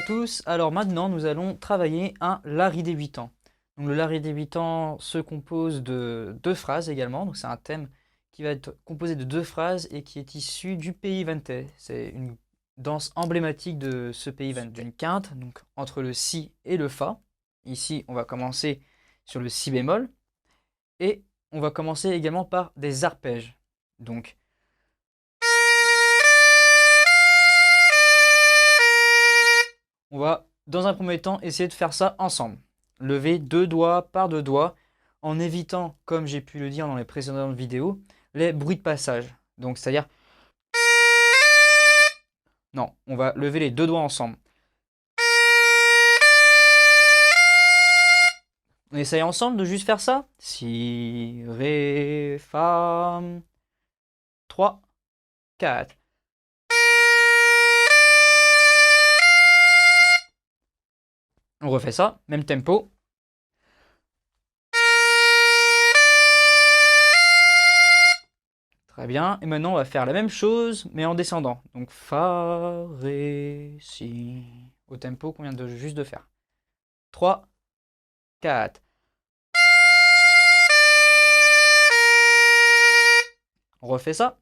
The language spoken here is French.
tous, alors maintenant nous allons travailler un Larry débutant. Donc le Larry débutant se compose de deux phrases également, donc c'est un thème qui va être composé de deux phrases et qui est issu du pays Vente. C'est une danse emblématique de ce pays Vente, d'une quinte, donc entre le Si et le Fa. Ici on va commencer sur le Si bémol et on va commencer également par des arpèges. Donc on va, dans un premier temps, essayer de faire ça ensemble. Lever deux doigts par deux doigts, en évitant, comme j'ai pu le dire dans les précédentes vidéos, les bruits de passage. Donc, c'est-à-dire, non, on va lever les deux doigts ensemble. On essaye ensemble de juste faire ça. Si, ré, fa, 3, 4. On refait ça, même tempo. Très bien. Et maintenant, on va faire la même chose, mais en descendant. Donc, fa, ré, si. Au tempo qu'on vient de juste de faire. 3, 4. On refait ça.